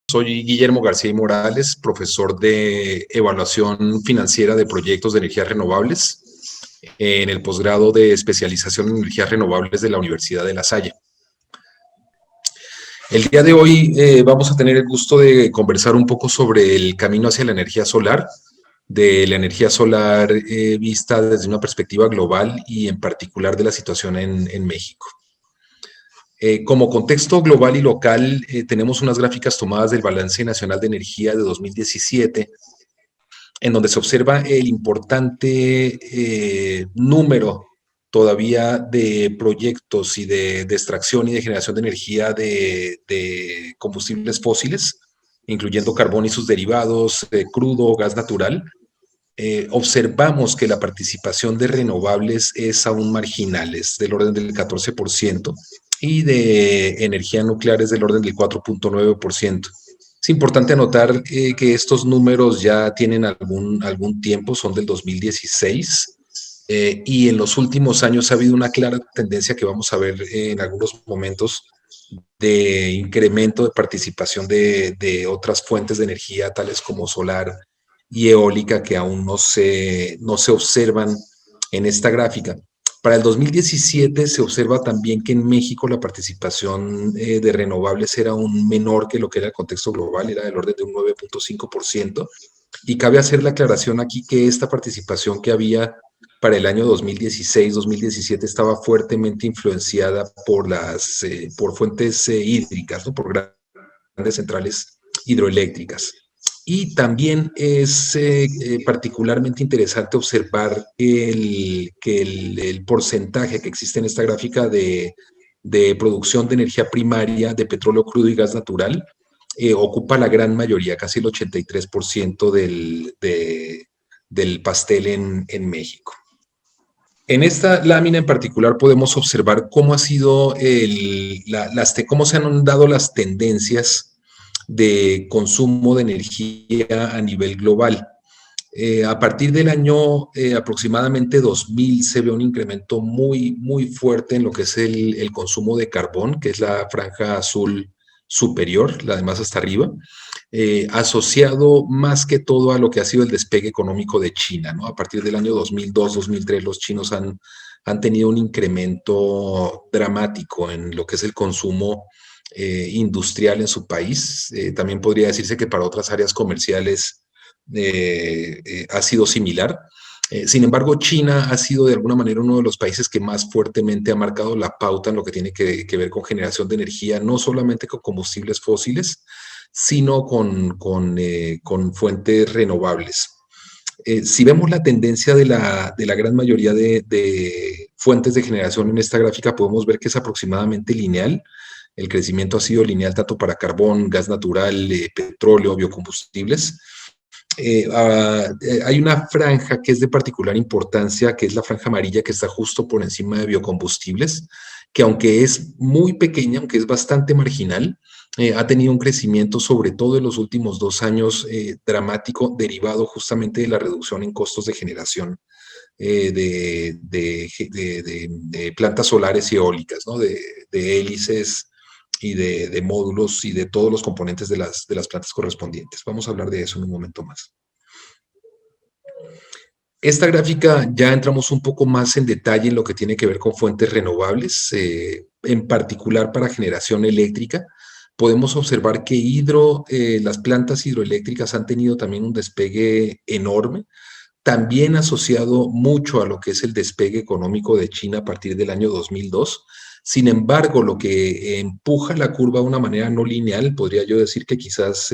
Soy Guillermo García y Morales, profesor de Evaluación Financiera de Proyectos de Energías Renovables en el posgrado de especialización en energías renovables de la Universidad de La Salle. El día de hoy vamos a tener el gusto de conversar un poco sobre el camino hacia la energía solar, de la energía solar vista desde una perspectiva global y en particular de la situación en México. Como contexto global y local, tenemos unas gráficas tomadas del Balance Nacional de Energía de 2017, en donde se observa el importante número todavía de proyectos y de extracción y de generación de energía de combustibles fósiles, incluyendo carbón y sus derivados, crudo, gas natural. Observamos que la participación de renovables es aún marginal, es del orden del 14%, y de energía nuclear es del orden del 4.9%. Es importante anotar que estos números ya tienen algún tiempo, son del 2016, y en los últimos años ha habido una clara tendencia que vamos a ver en algunos momentos de incremento de participación de otras fuentes de energía, tales como solar y eólica, que aún no se observan en esta gráfica. Para el 2017 se observa también que en México la participación de renovables era aún menor que lo que era el contexto global, era del orden de un 9.5%. Y cabe hacer la aclaración aquí que esta participación que había para el año 2016-2017 estaba fuertemente influenciada por fuentes hídricas, ¿no? Por grandes centrales hidroeléctricas. Y también es particularmente interesante observar que el porcentaje que existe en esta gráfica de producción de energía primaria de petróleo crudo y gas natural ocupa la gran mayoría, casi el 83% del pastel en México. En esta lámina en particular podemos observar cómo cómo se han dado las tendencias de consumo de energía a nivel global. A partir del año aproximadamente 2000 se ve un incremento muy fuerte en lo que es el consumo de carbón, que es la franja azul superior, la de más hasta arriba, asociado más que todo a lo que ha sido el despegue económico de China, ¿no? A partir del año 2002-2003 los chinos han tenido un incremento dramático en lo que es el consumo industrial en su país. También podría decirse que para otras áreas comerciales ha sido similar. Sin embargo, China ha sido de alguna manera uno de los países que más fuertemente ha marcado la pauta en lo que tiene que ver con generación de energía, no solamente con combustibles fósiles, sino con fuentes renovables. Si vemos la tendencia de la gran mayoría de fuentes de generación en esta gráfica, podemos ver que es aproximadamente lineal. El crecimiento ha sido lineal tanto para carbón, gas natural, petróleo, biocombustibles. Hay una franja que es de particular importancia, que es la franja amarilla, que está justo por encima de biocombustibles, que aunque es muy pequeña, aunque es bastante marginal, ha tenido un crecimiento, sobre todo en los últimos 2 años, dramático, derivado justamente de la reducción en costos de generación de plantas solares y eólicas, ¿no? De hélices y de módulos y de todos los componentes de las plantas correspondientes. Vamos a hablar de eso en un momento más. Esta gráfica ya entramos un poco más en detalle en lo que tiene que ver con fuentes renovables, en particular para generación eléctrica. Podemos observar que las plantas hidroeléctricas han tenido también un despegue enorme, también asociado mucho a lo que es el despegue económico de China a partir del año 2002. Sin embargo, lo que empuja la curva de una manera no lineal, podría yo decir que quizás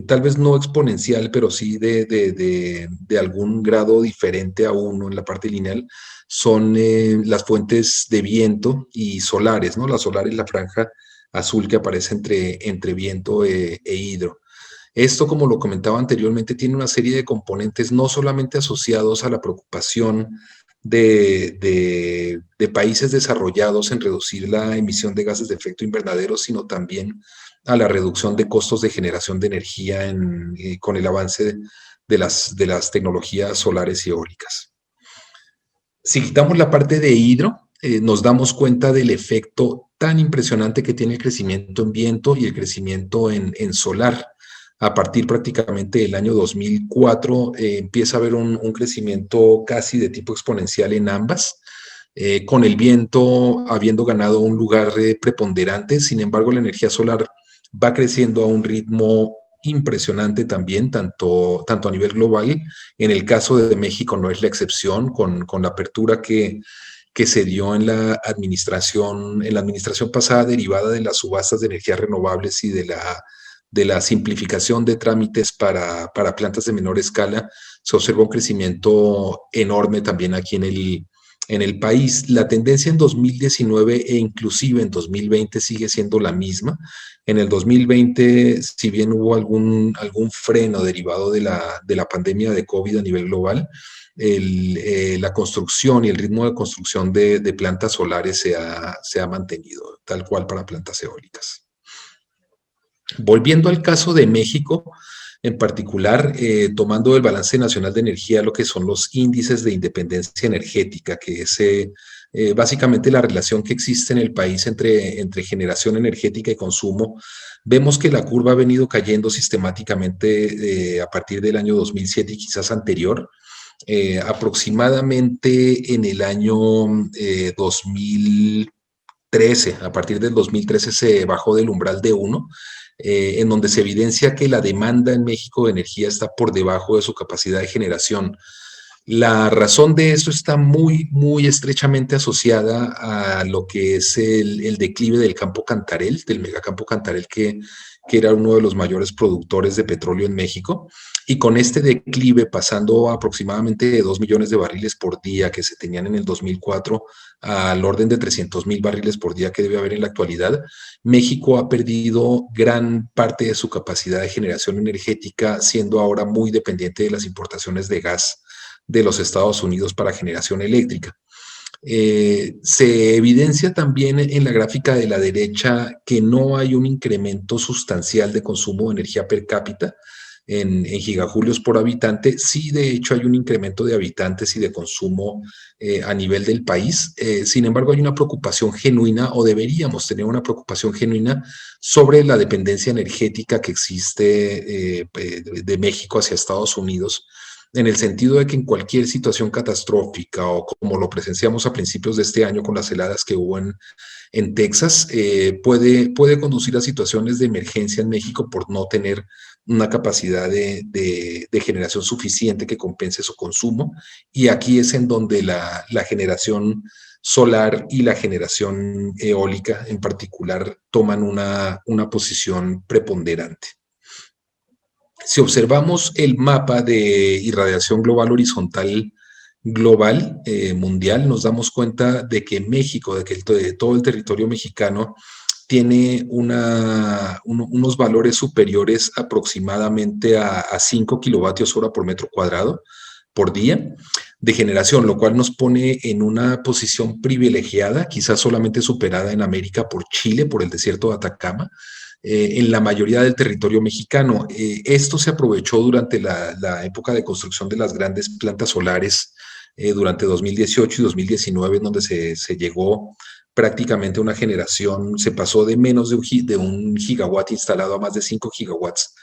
tal vez no exponencial, pero sí de algún grado diferente a uno en la parte lineal, son las fuentes de viento y solares, ¿no? La solar es la franja azul que aparece entre viento e hidro. Esto, como lo comentaba anteriormente, tiene una serie de componentes no solamente asociados a la preocupación de países desarrollados en reducir la emisión de gases de efecto invernadero, sino también a la reducción de costos de generación de energía con el avance de las tecnologías solares y eólicas. Si quitamos la parte de hidro, nos damos cuenta del efecto tan impresionante que tiene el crecimiento en viento y el crecimiento en solar. A partir prácticamente del año 2004 empieza a haber un crecimiento casi de tipo exponencial en ambas, con el viento habiendo ganado un lugar preponderante. Sin embargo, la energía solar va creciendo a un ritmo impresionante también, tanto a nivel global. En el caso de México no es la excepción, con la apertura que se dio en la administración pasada, derivada de las subastas de energías renovables y de la simplificación de trámites para plantas de menor escala. Se observa un crecimiento enorme también aquí en el país. La tendencia en 2019 e inclusive en 2020 sigue siendo la misma. En el 2020, si bien hubo algún freno derivado de la pandemia de COVID a nivel global, la construcción y el ritmo de construcción de plantas solares se ha mantenido, tal cual para plantas eólicas. Volviendo al caso de México, en particular, tomando el balance nacional de energía, lo que son los índices de independencia energética, que es básicamente la relación que existe en el país entre generación energética y consumo, vemos que la curva ha venido cayendo sistemáticamente a partir del año 2007 y quizás anterior. Aproximadamente en el año 2013, a partir del 2013 se bajó del umbral de 1, en donde se evidencia que la demanda en México de energía está por debajo de su capacidad de generación. La razón de esto está muy estrechamente asociada a lo que es el declive del campo Cantarell, del megacampo Cantarell, que era uno de los mayores productores de petróleo en México. Y con este declive, pasando aproximadamente de 2 millones de barriles por día que se tenían en el 2004 al orden de 300,000 barriles por día que debe haber en la actualidad, México ha perdido gran parte de su capacidad de generación energética, siendo ahora muy dependiente de las importaciones de gas de los Estados Unidos para generación eléctrica. Se evidencia también en la gráfica de la derecha que no hay un incremento sustancial de consumo de energía per cápita en gigajulios por habitante. Sí, de hecho, hay un incremento de habitantes y de consumo a nivel del país. Sin embargo, hay una preocupación genuina, o deberíamos tener una preocupación genuina, sobre la dependencia energética que existe de México hacia Estados Unidos, en el sentido de que en cualquier situación catastrófica, o como lo presenciamos a principios de este año con las heladas que hubo en Texas, puede conducir a situaciones de emergencia en México por no tener una capacidad de generación suficiente que compense su consumo. Y aquí es en donde la generación solar y la generación eólica en particular toman una posición preponderante. Si observamos el mapa de irradiación global horizontal global mundial, nos damos cuenta de que México, de todo el territorio mexicano, tiene unos valores superiores aproximadamente a 5 kilovatios hora por metro cuadrado por día de generación, lo cual nos pone en una posición privilegiada, quizás solamente superada en América por Chile, por el desierto de Atacama, en la mayoría del territorio mexicano. Esto se aprovechó durante la época de construcción de las grandes plantas solares durante 2018 y 2019, en donde se llegó prácticamente a una generación, se pasó de menos de un gigawatt instalado a más de 5 gigawatts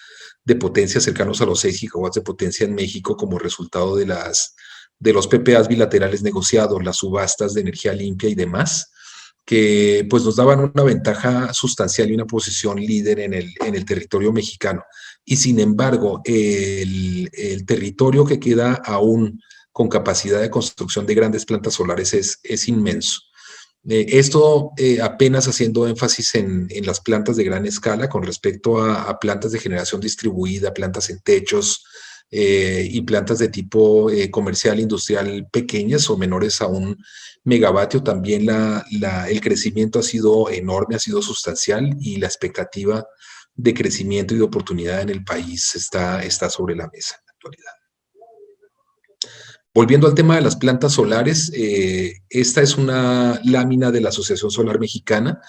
de potencia, cercanos a los 6 gigawatts de potencia en México, como resultado de los PPAs bilaterales negociados, las subastas de energía limpia y demás, que pues nos daban una ventaja sustancial y una posición líder en el territorio mexicano. Y sin embargo, el territorio que queda aún con capacidad de construcción de grandes plantas solares es inmenso. Esto apenas haciendo énfasis en las plantas de gran escala con respecto a plantas de generación distribuida, plantas en techos y plantas de tipo comercial, industrial pequeñas o menores a un megavatio. También el crecimiento ha sido enorme, ha sido sustancial, y la expectativa de crecimiento y de oportunidad en el país está sobre la mesa en la actualidad. Volviendo al tema de las plantas solares, esta es una lámina de la Asociación Solar Mexicana,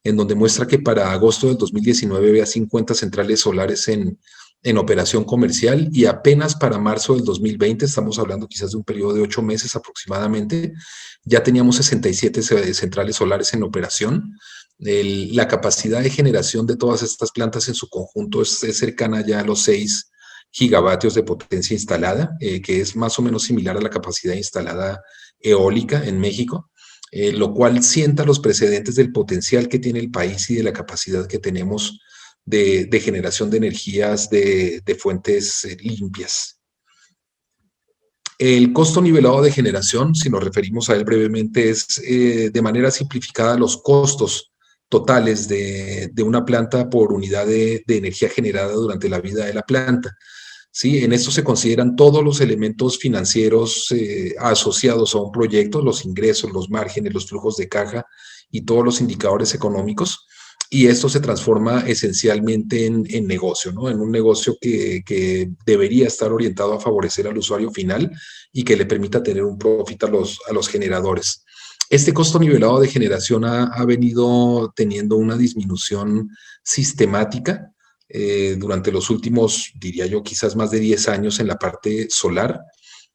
en donde muestra que para agosto del 2019 había 50 centrales solares en operación comercial, y apenas para marzo del 2020, estamos hablando quizás de un periodo de 8 meses aproximadamente, ya teníamos 67 centrales solares en operación. La capacidad de generación de todas estas plantas en su conjunto es cercana ya a los 6 gigavatios de potencia instalada, que es más o menos similar a la capacidad instalada eólica en México, lo cual sienta los precedentes del potencial que tiene el país y de la capacidad que tenemos de generación de energías de fuentes limpias. El costo nivelado de generación, si nos referimos a él brevemente, es de manera simplificada los costos totales de una planta por unidad de energía generada durante la vida de la planta. ¿Sí? En esto se consideran todos los elementos financieros asociados a un proyecto, los ingresos, los márgenes, los flujos de caja y todos los indicadores económicos. Y esto se transforma esencialmente en negocio, ¿no? En un negocio que debería estar orientado a favorecer al usuario final y que le permita tener un profit a los generadores. Este costo nivelado de generación ha venido teniendo una disminución sistemática durante los últimos, diría yo, quizás más de 10 años en la parte solar.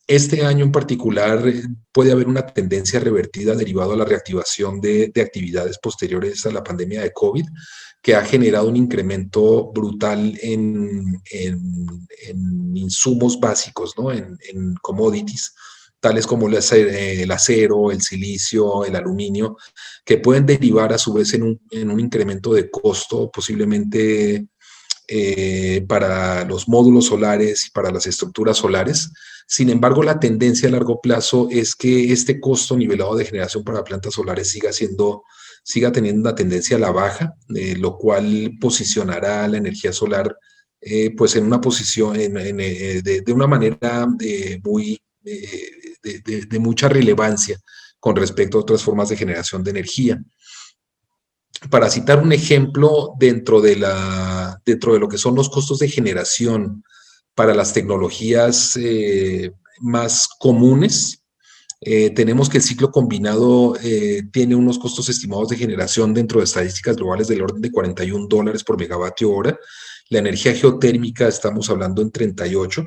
Este año en particular puede haber una tendencia revertida derivado a la reactivación de actividades posteriores a la pandemia de COVID, que ha generado un incremento brutal en insumos básicos, ¿no? En commodities, tales como el acero, el silicio, el aluminio, que pueden derivar a su vez en un incremento de costo posiblemente para los módulos solares y para las estructuras solares. Sin embargo, la tendencia a largo plazo es que este costo nivelado de generación para plantas solares siga teniendo una tendencia a la baja, lo cual posicionará a la energía solar pues en una posición, de una manera de mucha relevancia con respecto a otras formas de generación de energía. Para citar un ejemplo dentro de lo que son los costos de generación para las tecnologías más comunes, tenemos que el ciclo combinado tiene unos costos estimados de generación dentro de estadísticas globales del orden de $41 por megavatio hora. La energía geotérmica estamos hablando en 38,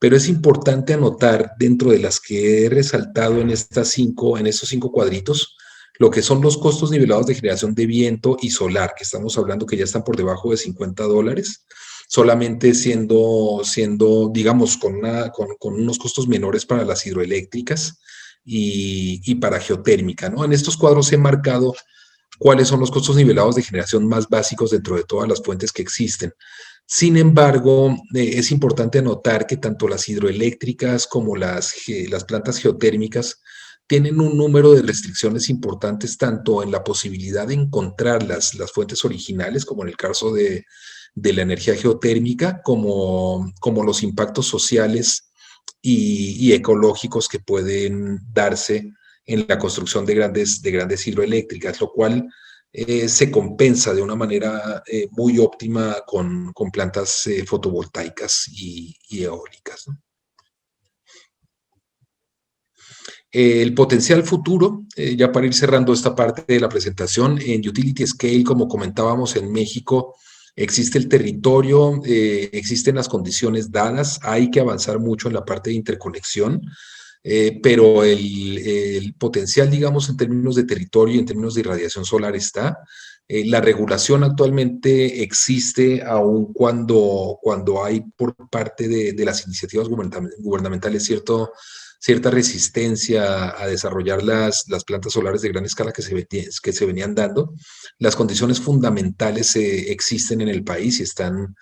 pero es importante anotar dentro de las que he resaltado en estos 5 cuadritos, lo que son los costos nivelados de generación de viento y solar, que estamos hablando que ya están por debajo de $50, solamente siendo digamos, con unos costos menores para las hidroeléctricas y para geotérmica, ¿no? En estos cuadros he marcado cuáles son los costos nivelados de generación más básicos dentro de todas las fuentes que existen. Sin embargo, es importante anotar que tanto las hidroeléctricas como las plantas geotérmicas tienen un número de restricciones importantes, tanto en la posibilidad de encontrar las fuentes originales, como en el caso de la energía geotérmica, como los impactos sociales y ecológicos que pueden darse en la construcción de grandes hidroeléctricas, lo cual se compensa de una manera muy óptima con plantas fotovoltaicas y eólicas, ¿no? El potencial futuro, ya para ir cerrando esta parte de la presentación, en Utility Scale, como comentábamos en México, existe el territorio, existen las condiciones dadas, hay que avanzar mucho en la parte de interconexión, pero el potencial, digamos, en términos de territorio y en términos de irradiación solar está. La regulación actualmente existe aun cuando hay por parte de las iniciativas gubernamentales cierta resistencia a desarrollar las plantas solares de gran escala que se venían dando. Las condiciones fundamentales existen en el país y están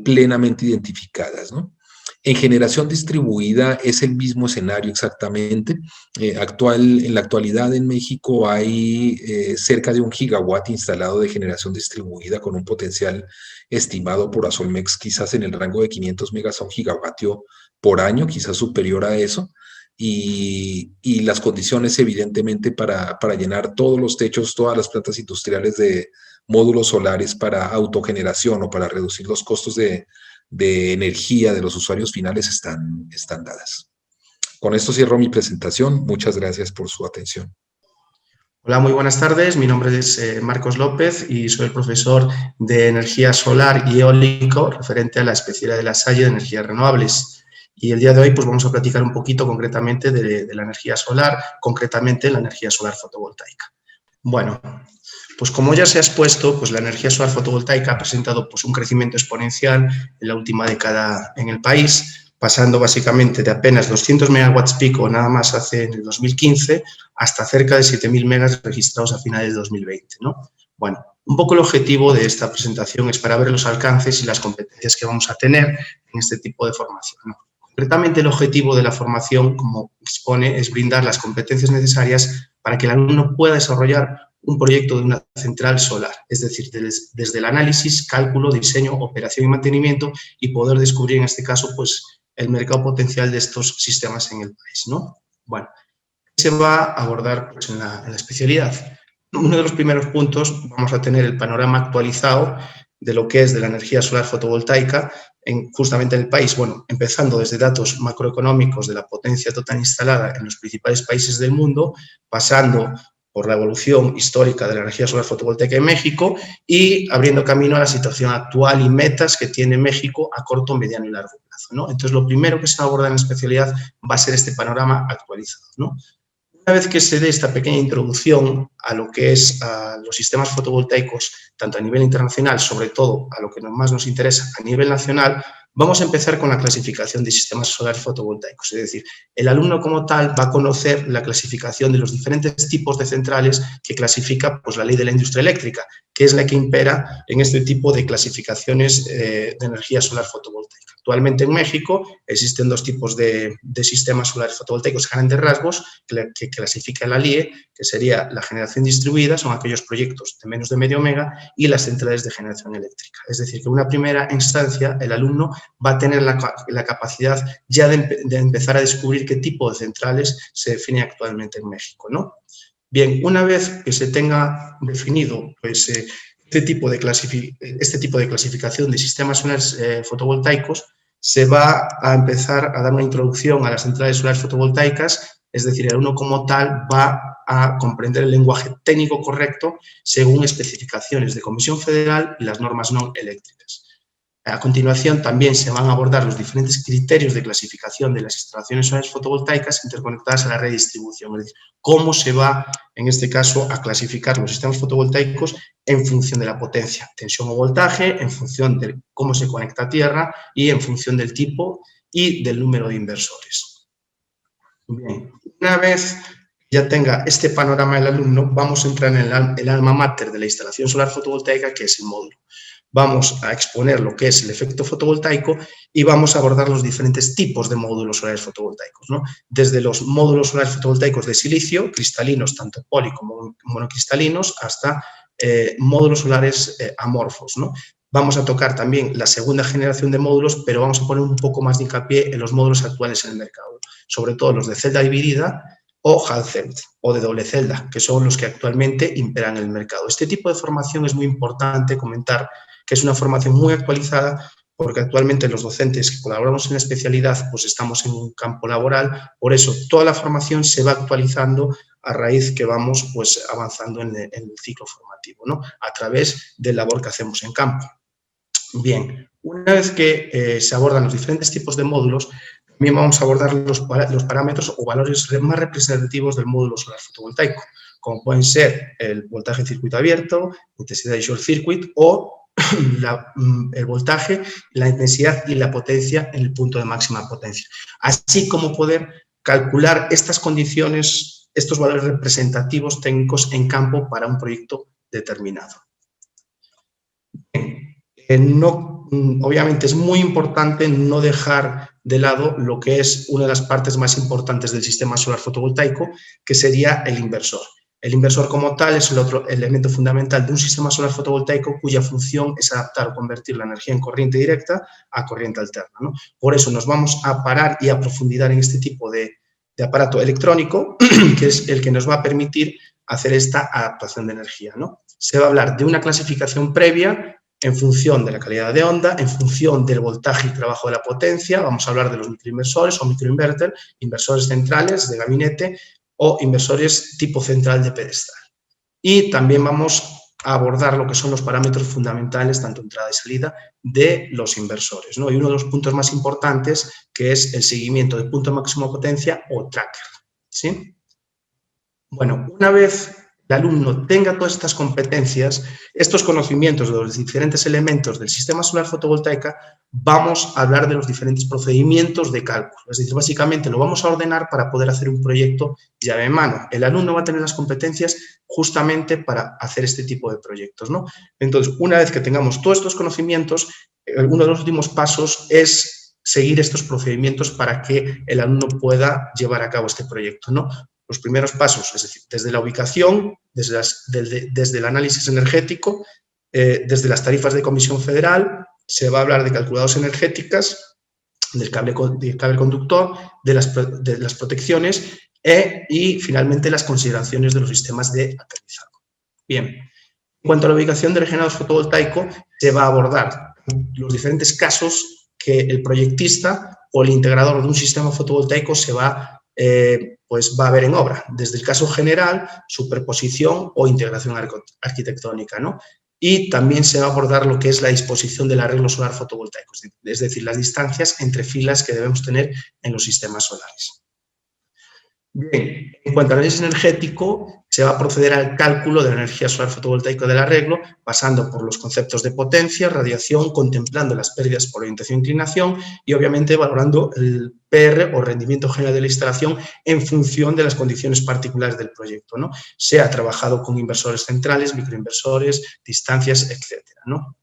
plenamente identificadas, ¿no? En generación distribuida es el mismo escenario exactamente. En la actualidad en México hay cerca de 1 gigawatt instalado de generación distribuida con un potencial estimado por Asolmex quizás en el rango de 500 megas a 1 gigavatio por año, quizás superior a eso. Y las condiciones evidentemente para llenar todos los techos, todas las plantas industriales de módulos solares para autogeneración o para reducir los costos de energía de los usuarios finales están dadas. Con esto cierro mi presentación. Muchas gracias por su atención. Hola, muy buenas tardes. Mi nombre es Marcos López y soy el profesor de energía solar y eólico referente a la especialidad de La Salle de energías renovables. Y el día de hoy pues vamos a platicar un poquito concretamente de la energía solar, concretamente la energía solar fotovoltaica. Bueno, Pues como ya se ha expuesto, pues la energía solar fotovoltaica ha presentado pues un crecimiento exponencial en la última década en el país, pasando básicamente de apenas 200 megawatts pico nada más hace en el 2015 hasta cerca de 7.000 megas registrados a finales de 2020, ¿no? Bueno, un poco el objetivo de esta presentación es para ver los alcances y las competencias que vamos a tener en este tipo de formación, ¿no? Concretamente, el objetivo de la formación, como expone, es brindar las competencias necesarias para que el alumno pueda desarrollar un proyecto de una central solar, es decir, desde el análisis, cálculo, diseño, operación y mantenimiento y poder descubrir en este caso pues, el mercado potencial de estos sistemas en el país, ¿no? Bueno, ¿qué se va a abordar pues, en la especialidad? Uno de los primeros puntos vamos a tener el panorama actualizado de lo que es de la energía solar fotovoltaica justamente en el país, bueno, empezando desde datos macroeconómicos de la potencia total instalada en los principales países del mundo, pasando por la evolución histórica de la energía solar fotovoltaica en México y abriendo camino a la situación actual y metas que tiene México a corto, mediano y largo plazo, ¿no? Entonces, lo primero que se va a abordar en la especialidad va a ser este panorama actualizado, ¿no? Una vez que se dé esta pequeña introducción a lo que es a los sistemas fotovoltaicos, tanto a nivel internacional, sobre todo a lo que más nos interesa a nivel nacional, vamos a empezar con la clasificación de sistemas solares fotovoltaicos. Es decir, el alumno como tal va a conocer la clasificación de los diferentes tipos de centrales que clasifica pues, la ley de la industria eléctrica, que es la que impera en este tipo de clasificaciones de energía solar fotovoltaica. Actualmente en México existen dos tipos de sistemas solares fotovoltaicos a grandes rasgos que clasifica la LIE, que sería la generación distribuida, son aquellos proyectos de menos de medio mega, y las centrales de generación eléctrica. Es decir, que en una primera instancia el alumno va a tener la capacidad ya de empezar a descubrir qué tipo de centrales se define actualmente en México, ¿no? Bien, una vez que se tenga definido pues, este tipo de clasificación de sistemas solares fotovoltaicos, se va a empezar a dar una introducción a las centrales solares fotovoltaicas, es decir, el alumno como tal va a comprender el lenguaje técnico correcto según especificaciones de Comisión Federal y las normas no eléctricas. A continuación, también se van a abordar los diferentes criterios de clasificación de las instalaciones solares fotovoltaicas interconectadas a la red de distribución, es decir, cómo se va, en este caso, a clasificar los sistemas fotovoltaicos en función de la potencia, tensión o voltaje, en función de cómo se conecta a tierra y en función del tipo y del número de inversores. Bien, una vez ya tenga este panorama el alumno, vamos a entrar en el alma mater de la instalación solar fotovoltaica, que es el módulo. Vamos a exponer lo que es el efecto fotovoltaico y vamos a abordar los diferentes tipos de módulos solares fotovoltaicos, ¿no? Desde los módulos solares fotovoltaicos de silicio, cristalinos, tanto poli como monocristalinos, hasta módulos solares amorfos, ¿no? Vamos a tocar también la segunda generación de módulos, pero vamos a poner un poco más de hincapié en los módulos actuales en el mercado, sobre todo los de celda dividida o half-celt, o de doble celda, que son los que actualmente imperan en el mercado. Este tipo de formación es muy importante comentar que es una formación muy actualizada porque actualmente los docentes que colaboramos en la especialidad pues estamos en un campo laboral, por eso toda la formación se va actualizando a raíz que vamos pues avanzando en el ciclo formativo, ¿no? A través del labor que hacemos en campo. Bien, una vez que se abordan los diferentes tipos de módulos, también vamos a abordar los parámetros o valores más representativos del módulo solar fotovoltaico, como pueden ser el voltaje en circuito abierto, intensidad de short circuit o el voltaje, la intensidad y la potencia en el punto de máxima potencia. Así como poder calcular estas condiciones, estos valores representativos técnicos en campo para un proyecto determinado. Obviamente es muy importante no dejar de lado lo que es una de las partes más importantes del sistema solar fotovoltaico, que sería el inversor. El inversor como tal es el otro elemento fundamental de un sistema solar fotovoltaico cuya función es adaptar o convertir la energía en corriente directa a corriente alterna, ¿no? Por eso nos vamos a parar y a profundizar en este tipo de aparato electrónico, que es el que nos va a permitir hacer esta adaptación de energía, ¿no? Se va a hablar de una clasificación previa en función de la calidad de onda, en función del voltaje y trabajo de la potencia. Vamos a hablar de los microinversores o microinverter, inversores centrales de gabinete o inversores tipo central de pedestal. Y también vamos a abordar lo que son los parámetros fundamentales, tanto entrada y salida, de los inversores, ¿no? Y uno de los puntos más importantes, que es el seguimiento de punto máximo de potencia o tracker, ¿sí? Bueno, una vez el alumno tenga todas estas competencias, estos conocimientos de los diferentes elementos del sistema solar fotovoltaica, vamos a hablar de los diferentes procedimientos de cálculo. Es decir, básicamente lo vamos a ordenar para poder hacer un proyecto llave en mano. El alumno va a tener las competencias justamente para hacer este tipo de proyectos, ¿no? Entonces, una vez que tengamos todos estos conocimientos, uno de los últimos pasos es seguir estos procedimientos para que el alumno pueda llevar a cabo este proyecto, ¿no? Los primeros pasos, es decir, desde la ubicación, desde el análisis energético, desde las tarifas de Comisión Federal, se va a hablar de calculadoras energéticas, del cable conductor, de las protecciones y finalmente las consideraciones de los sistemas de aterrizado. Bien, en cuanto a la ubicación de generador fotovoltaico, se va a abordar los diferentes casos que el proyectista o el integrador de un sistema fotovoltaico pues va a ver en obra, desde el caso general, superposición o integración arquitectónica, ¿no? Y también se va a abordar lo que es la disposición del arreglo solar fotovoltaico, es decir, las distancias entre filas que debemos tener en los sistemas solares. Bien, en cuanto al análisis energético, se va a proceder al cálculo de la energía solar fotovoltaica del arreglo, pasando por los conceptos de potencia, radiación, contemplando las pérdidas por orientación e inclinación y, obviamente, valorando el PR o rendimiento general de la instalación en función de las condiciones particulares del proyecto, ¿no? Se ha trabajado con inversores centrales, microinversores, distancias, etcétera, ¿no?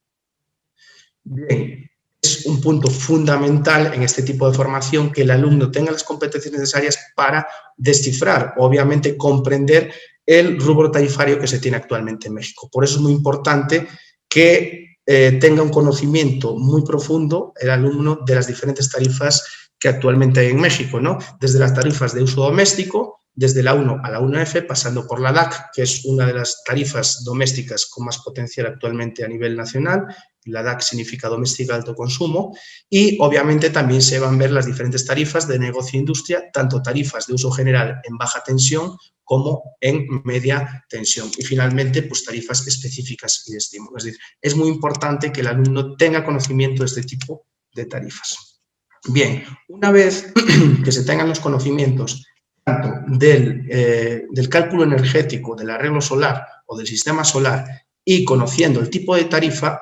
Bien. Es un punto fundamental en este tipo de formación que el alumno tenga las competencias necesarias para descifrar, obviamente comprender el rubro tarifario que se tiene actualmente en México. Por eso es muy importante que tenga un conocimiento muy profundo el alumno de las diferentes tarifas que actualmente hay en México, ¿no? Desde las tarifas de uso doméstico, desde la 1 a la 1F, pasando por la DAC, que es una de las tarifas domésticas con más potencial actualmente a nivel nacional. La DAC significa doméstica de alto consumo y obviamente también se van a ver las diferentes tarifas de negocio e industria, tanto tarifas de uso general en baja tensión como en media tensión. Y finalmente, pues tarifas específicas y de estímulo. Es decir, es muy importante que el alumno tenga conocimiento de este tipo de tarifas. Bien, una vez que se tengan los conocimientos tanto del cálculo energético, del arreglo solar o del sistema solar y conociendo el tipo de tarifa,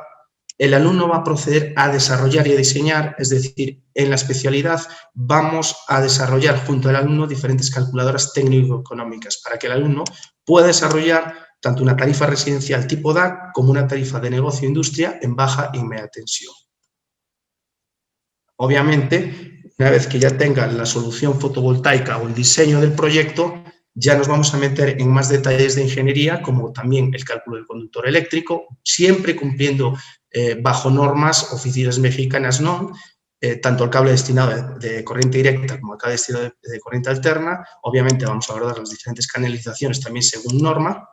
el alumno va a proceder a desarrollar y a diseñar, es decir, en la especialidad vamos a desarrollar junto al alumno diferentes calculadoras técnico-económicas para que el alumno pueda desarrollar tanto una tarifa residencial tipo DAC como una tarifa de negocio e industria en baja y media tensión. Obviamente, una vez que ya tenga la solución fotovoltaica o el diseño del proyecto, ya nos vamos a meter en más detalles de ingeniería, como también el cálculo del conductor eléctrico, siempre cumpliendo bajo normas oficiales mexicanas NOM, tanto el cable destinado de corriente directa como el cable destinado de corriente alterna. Obviamente vamos a abordar las diferentes canalizaciones también según norma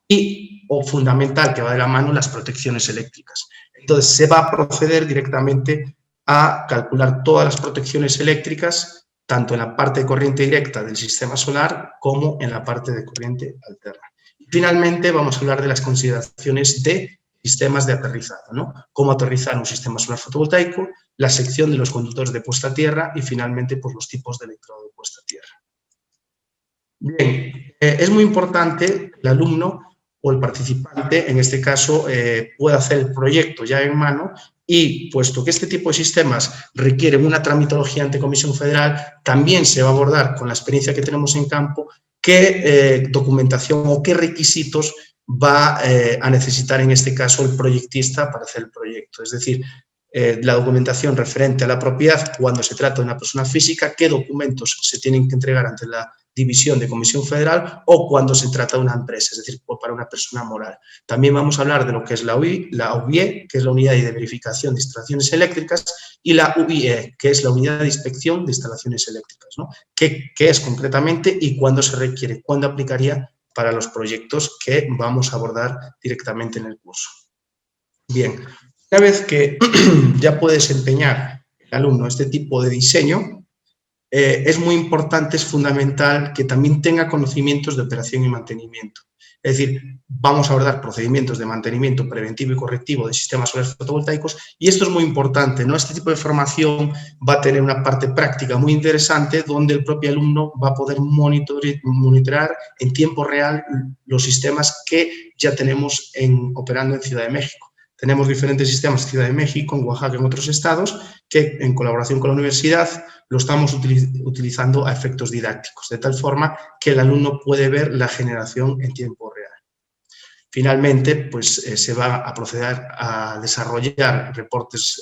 y, o fundamental, que va de la mano, las protecciones eléctricas. Entonces, se va a proceder directamente a calcular todas las protecciones eléctricas, tanto en la parte de corriente directa del sistema solar como en la parte de corriente alterna. Y finalmente vamos a hablar de las consideraciones de sistemas de aterrizado, ¿no? Cómo aterrizar un sistema solar fotovoltaico, la sección de los conductores de puesta a tierra y finalmente pues, los tipos de electrodo de puesta a tierra. Bien, es muy importante que el alumno o el participante, en este caso, pueda hacer el proyecto ya en mano y, puesto que este tipo de sistemas requieren una tramitología ante Comisión Federal, también se va a abordar con la experiencia que tenemos en campo qué documentación o qué requisitos va a necesitar en este caso el proyectista para hacer el proyecto. Es decir, la documentación referente a la propiedad cuando se trata de una persona física, qué documentos se tienen que entregar ante la división de Comisión Federal o cuando se trata de una empresa, es decir, para una persona moral. También vamos a hablar de lo que es la UBIE, que es la Unidad de Verificación de Instalaciones Eléctricas, y la UIE, que es la Unidad de Inspección de Instalaciones Eléctricas, ¿no? ¿Qué es concretamente y cuándo se requiere, cuándo aplicaría para los proyectos que vamos a abordar directamente en el curso? Bien, una vez que ya puede desempeñar el alumno este tipo de diseño, es muy importante, es fundamental que también tenga conocimientos de operación y mantenimiento. Es decir, vamos a abordar procedimientos de mantenimiento preventivo y correctivo de sistemas solares fotovoltaicos y esto es muy importante, ¿no? Este tipo de formación va a tener una parte práctica muy interesante donde el propio alumno va a poder monitorear en tiempo real los sistemas que ya tenemos operando en Ciudad de México. Tenemos diferentes sistemas en Ciudad de México, en Oaxaca, en otros estados, que en colaboración con la universidad lo estamos utilizando a efectos didácticos, de tal forma que el alumno puede ver la generación en tiempo real. Finalmente, pues se va a proceder a desarrollar reportes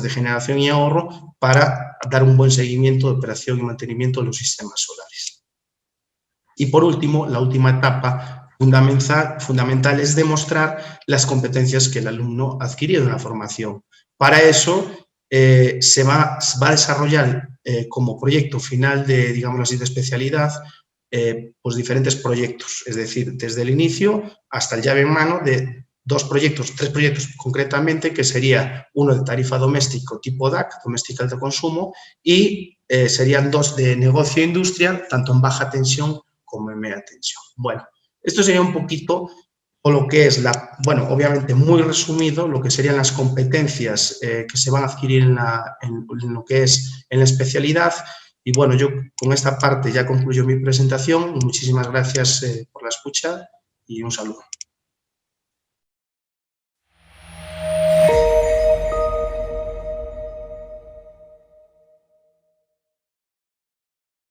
de generación y ahorro para dar un buen seguimiento de operación y mantenimiento de los sistemas solares. Y por último, la última etapa fundamental es demostrar las competencias que el alumno ha adquirido en la formación. Para eso se va a desarrollar como proyecto final de, digamos así, de especialidad, pues diferentes proyectos, es decir, desde el inicio hasta el llave en mano de tres proyectos concretamente, que sería uno de tarifa doméstico tipo DAC, doméstica alto consumo, y serían 2 de negocio e industria, tanto en baja tensión como en media tensión. Bueno, esto sería un poquito o lo que es, obviamente muy resumido, lo que serían las competencias que se van a adquirir en lo que es en la especialidad. Y bueno, yo con esta parte ya concluyo mi presentación. Muchísimas gracias por la escucha y un saludo.